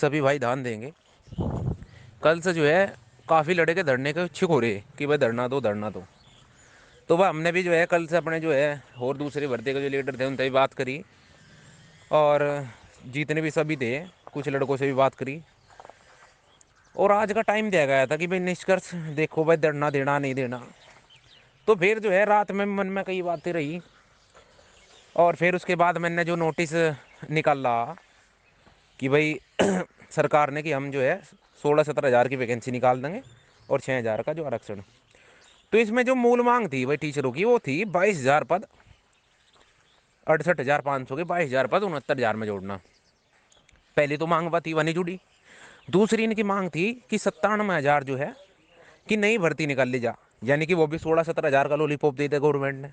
सभी भाई ध्यान देंगे। कल से जो है काफ़ी लड़के धरने के इच्छुक हो रहे हैं कि भाई धरना दो धरना दो। तो वह हमने भी जो है कल से अपने जो है और दूसरे भर्ती के जो लीडर थे उनसे भी बात करी, और जितने भी सभी थे कुछ लड़कों से भी बात करी, और आज का टाइम दिया गया था कि भाई निष्कर्ष देखो भाई धरना देना नहीं देना। तो फिर जो है रात में मन में कई बातें रही, और फिर उसके बाद मैंने जो नोटिस निकाला कि भाई सरकार ने कि हम जो है 16-17 हज़ार की वैकेंसी निकाल देंगे और 6 हज़ार का जो आरक्षण। तो इसमें जो मूल मांग थी भाई टीचरों की वो थी 22 हज़ार पद, 68,500 के 22 हज़ार पद 69 हज़ार में जोड़ना। पहली तो मांग थी वह नहीं जुड़ी। दूसरी इनकी मांग थी कि 97 हज़ार जो है कि नई भर्ती निकाल ली जा, यानी कि वो भी 16-17 हज़ार का लॉलीपॉप दे दे गवर्नमेंट ने।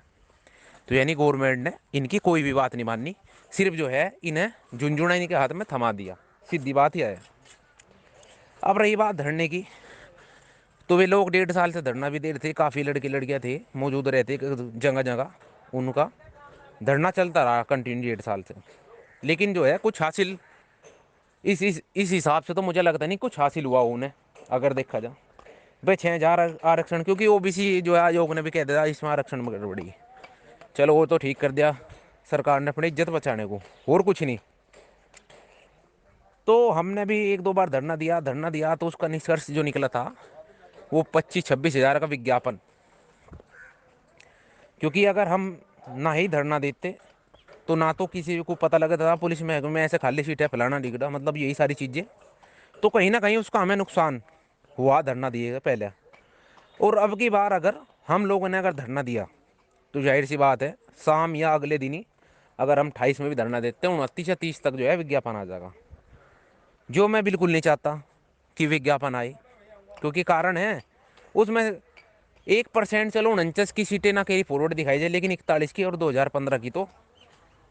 तो यानी गवर्नमेंट ने इनकी कोई भी बात नहीं माननी, सिर्फ जो है इन्हें झुंझुना इनके हाथ में थमा दिया, सीधी बात यह है। अब रही बात धरने की, तो वे लोग 1.5 साल से धरना भी दे रहे थे, काफ़ी लड़के लड़कियां थे मौजूद रहते जगह जगह, उनका धरना चलता रहा कंटिन्यू 1.5 साल से। लेकिन जो है कुछ हासिल इस हिसाब से तो मुझे लगता नहीं कुछ हासिल हुआ उन्हें, अगर देखा जाए भाई 6 हज़ार आरक्षण, क्योंकि ओबीसी जो है आयोग ने भी कह दिया इसमें आरक्षण में गड़बड़ी है। चलो वो तो ठीक कर दिया सरकार ने अपनी इज्जत बचाने को, और कुछ नहीं। तो हमने भी 1-2 बार धरना दिया तो उसका निष्कर्ष जो निकला था वो 25-26 हज़ार का विज्ञापन। क्योंकि अगर हम ना ही धरना देते तो ना तो किसी को पता लगा था पुलिस महकमे में ऐसे खाली सीट है फलाना डिगड़ा, मतलब यही सारी चीज़ें, तो कहीं ना कहीं उसका हमें नुकसान हुआ धरना दिए पहले। और अब की बार अगर हम लोगों ने अगर धरना दिया तो जाहिर सी बात है शाम या अगले दिन ही अगर हम 28 में भी धरना देते हैं 29 या 30 तक जो है विज्ञापन आ जाएगा, जो मैं बिल्कुल नहीं चाहता कि विज्ञापन आए। क्योंकि कारण है उसमें 1% चलो 49 की सीटें ना कहीं फॉरवर्ड दिखाई जाए, लेकिन 41 की और 2015 की तो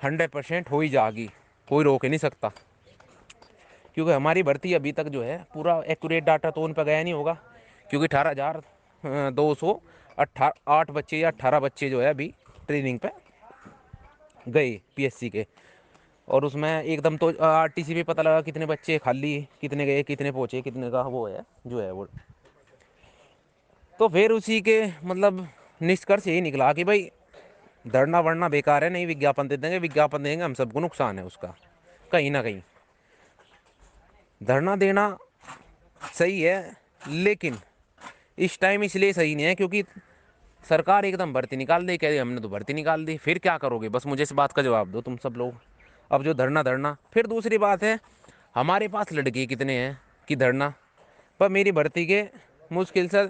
100% हो ही जाएगी, कोई रोक ही नहीं सकता। क्योंकि हमारी भर्ती अभी तक जो है पूरा एक्यूरेट डाटा तो उन पर गया नहीं होगा, क्योंकि 18,208 बच्चे या 18 बच्चे जो है अभी ट्रेनिंग पे गए पीएससी के, और उसमें एकदम तो आरटीसी पे पता लगा कितने बच्चे खाली, कितने गए कितने पहुँचे कितने का वो है जो है वो। तो फिर उसी के मतलब निष्कर्ष यही निकला कि भाई धरना वरना बेकार है, नहीं विज्ञापन दे देंगे, विज्ञापन देंगे हम सबको नुकसान है उसका कहीं ना कहीं। धरना देना सही है, लेकिन इस टाइम इसलिए सही नहीं है क्योंकि सरकार एकदम भर्ती निकाल दी, कह रही हमने तो भर्ती निकाल दी, फिर क्या करोगे, बस मुझे इस बात का जवाब दो तुम सब लोग। अब जो धरना धरना फिर दूसरी बात है, हमारे पास लड़के कितने हैं कि धरना, पर मेरी भर्ती के मुश्किल से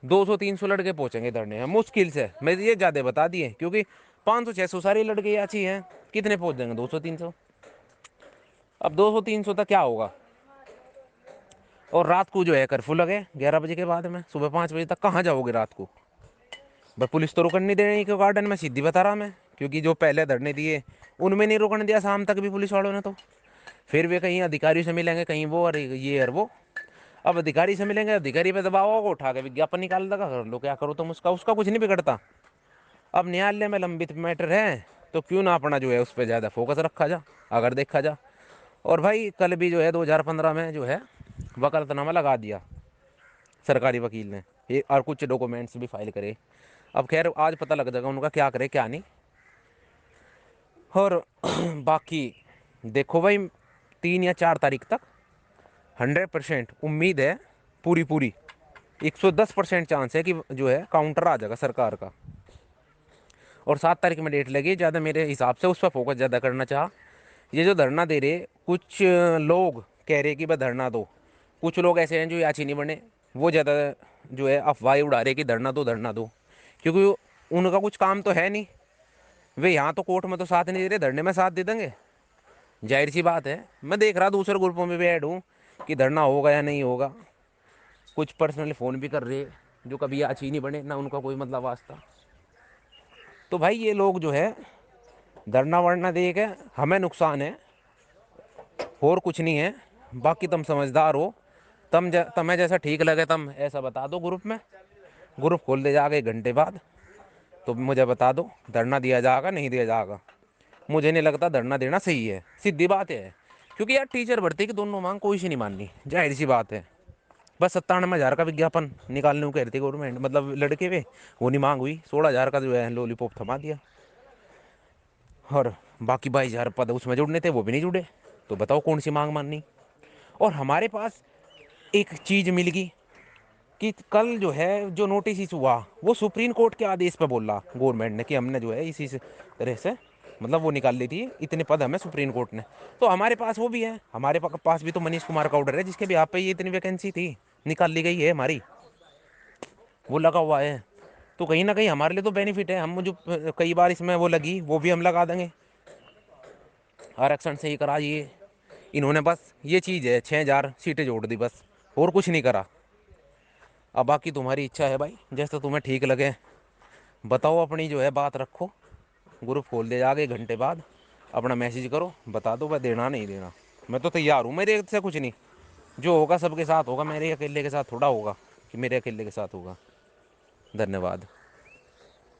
200-300 लड़के पहुंचेंगे धरने में, मुश्किल से, मैं ये ज़्यादा बता दिए, क्योंकि 500-600 सारे लड़के याची हैं, कितने पहुंच जाएंगे 200-300। अब 200-300 तक क्या होगा। और रात को जो है कर्फ्यू लगे 11 बजे के बाद में, सुबह 5 बजे तक कहाँ जाओगे रात को। भाई पुलिस तो रुकने नहीं दे रही क्यों गार्डन में, सीधी बता रहा मैं, क्योंकि जो पहले धरने दिए उनमें नहीं रुकने दिया शाम तक भी पुलिस वालों ने। तो फिर वे कहीं अधिकारियों से मिलेंगे, कहीं वो और ये और वो। अब अधिकारी से मिलेंगे, अधिकारी पे दबाव होगा, उठा के विज्ञापन निकाल देगा, कर लो क्या करो तुम, उसका उसका कुछ नहीं बिगड़ता। अब न्यायालय में लंबित मैटर है तो क्यों ना अपना जो है उस पर ज़्यादा फोकस रखा जा, अगर देखा जा। और भाई कल भी जो है 2015 में जो है वकालतनामा लगा दिया सरकारी वकील ने, ये और कुछ डॉक्यूमेंट्स भी फाइल करे। अब खैर आज पता लग जाएगा उनका क्या करे क्या नहीं। और बाकी देखो भाई 3 या 4 तारीख तक 100% उम्मीद है, पूरी पूरी 110% चांस है कि जो है काउंटर आ जाएगा सरकार का। और 7 तारीख में डेट लगी, ज़्यादा मेरे हिसाब से उस पर फोकस ज़्यादा करना चाह। ये जो धरना दे रहे कुछ लोग कह रहे कि भाई धरना दो, कुछ लोग ऐसे हैं जो याची नहीं बने, वो ज़्यादा जो है अफवाह उड़ा रहे कि धरना दो धरना दो, क्योंकि उनका कुछ काम तो है नहीं। वे यहाँ तो कोर्ट में तो साथ नहीं दे रहे, धरने में साथ दे देंगे, जाहिर सी बात है। मैं देख रहा दूसरे ग्रुपों में भी ऐड हूँ कि धरना होगा या नहीं होगा, कुछ पर्सनली फ़ोन भी कर रहे जो कभी याची नहीं बने ना, उनका कोई मतलब वास्ता। तो भाई ये लोग जो है धरना वरना दे के हमें नुकसान है, और कुछ नहीं है। बाकी तुम समझदार हो, तुम्हें जैसा ठीक लगे तुम ऐसा बता दो ग्रुप में, ग्रुप खोल दे जाएगा 1 घंटे बाद, तो मुझे बता दो धरना दिया जाएगा नहीं दिया जाएगा। मुझे नहीं लगता धरना देना सही है, सीधी बात है। क्योंकि यार टीचर भर्ती की दोनों मांग कोई सी नहीं माननी, जाहिर सी बात है। बस 97,000 का विज्ञापन निकालने को कह रही थी गवर्नमेंट, मतलब लड़के पे, वो नहीं मांग हुई। 16,000 का जो है लॉलीपॉप थमा दिया, और बाकी 22,000 पद उसमें जुड़ने थे वो भी नहीं जुड़े। तो बताओ कौन सी मांग माननी। और हमारे पास एक चीज़ मिल गई कि कल जो है जो नोटिस इशू हुआ वो सुप्रीम कोर्ट के आदेश पे बोल रहा गवर्नमेंट ने कि हमने जो है इसी से तरह से मतलब वो निकाल ली थी, इतने पद हमें सुप्रीम कोर्ट ने। तो हमारे पास वो भी है, हमारे पास भी तो मनीष कुमार का ऑर्डर है जिसके भी आप पे ये इतनी वैकेंसी थी निकाल ली गई है हमारी, वो लगा हुआ है। तो कहीं ना कहीं हमारे लिए तो बेनिफिट है, हम जो कई बार इसमें वो लगी वो भी हम लगा देंगे, आरक्षण से ही करा ये। इन्होंने बस ये चीज़ है 6,000 सीटें जोड़ दी बस, और कुछ नहीं करा। अब बाकी तुम्हारी इच्छा है भाई, जैसे तुम्हें ठीक लगे बताओ, अपनी जो है बात रखो, ग्रुप खोल दे आगे, घंटे बाद अपना मैसेज करो, बता दो भाई देना नहीं देना। मैं तो तैयार हूँ, मेरे से कुछ नहीं, जो होगा सबके साथ होगा, मेरे अकेले के साथ थोड़ा होगा कि मेरे अकेले के साथ होगा। धन्यवाद।